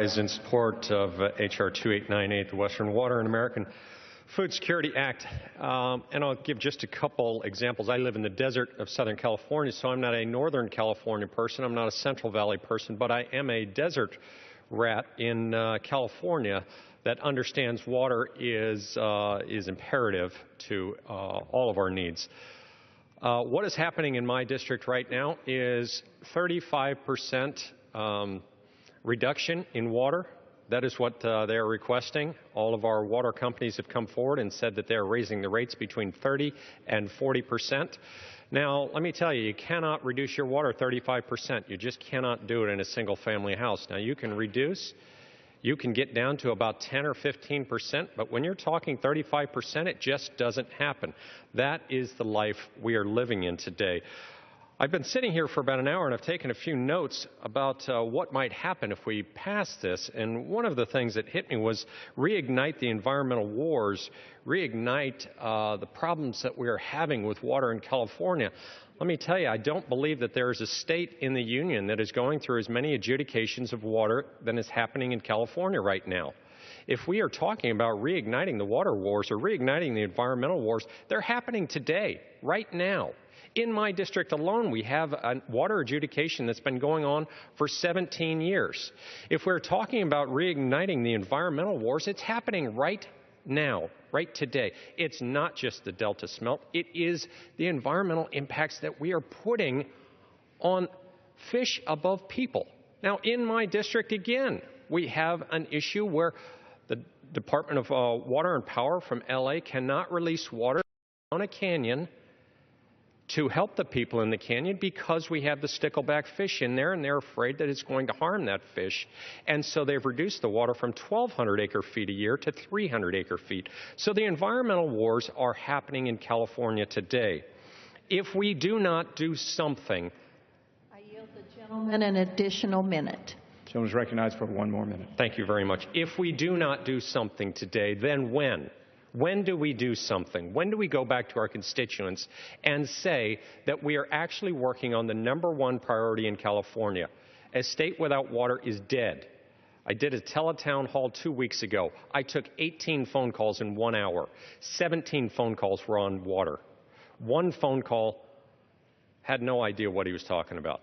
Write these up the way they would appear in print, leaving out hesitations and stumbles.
Is in support of H.R. 2898, the Western Water and American Food Security Act. And I'll give just a couple examples. I live in the desert of Southern California, so I'm not a Northern California person. I'm not a Central Valley person, but I am a desert rat in California that understands water is imperative to all of our needs. What is happening in my district right now is 35% reduction in water. That is what they are requesting. All of our water companies have come forward and said that they're raising the rates between 30 and 40%. Now, let me tell you, you cannot reduce your water 35%. You just cannot do it in a single family house. Now, you can reduce, you can get down to about 10 or 15%, but when you're talking 35%, it just doesn't happen. That is the life we are living in today. I've been sitting here for about an hour and I've taken a few notes about what might happen if we pass this. And one of the things that hit me was reignite the environmental wars, reignite the problems that we are having with water in California. Let me tell you, I don't believe that there is a state in the union that is going through as many adjudications of water than is happening in California right now. If we are talking about reigniting the water wars or reigniting the environmental wars, they're happening today, right now. In my district alone, we have a water adjudication that's been going on for 17 years. If we're talking about reigniting the environmental wars, it's happening right now, right today. It's not just the Delta smelt. It is the environmental impacts that we are putting on fish above people. Now, in my district, again, we have an issue where the Department of Water and Power from LA cannot release water down a canyon to help the people in the canyon because we have the stickleback fish in there and they're afraid that it's going to harm that fish. And so they've reduced the water from 1,200 acre-feet a year to 300 acre-feet. So the environmental wars are happening in California today. If we do not do something... I yield the gentleman an additional minute. The gentleman is recognized for one more minute. Thank you very much. If we do not do something today, then when? When do we do something? When do we go back to our constituents and say that we are actually working on the #1 priority in California? A state without water is dead. I did a teletown hall 2 weeks ago. I took 18 phone calls in 1 hour. 17 phone calls were on water. One phone call had no idea what he was talking about.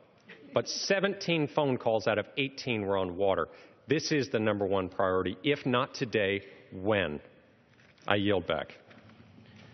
But 17 phone calls out of 18 were on water. This is the #1 priority. If not today, when? I yield back.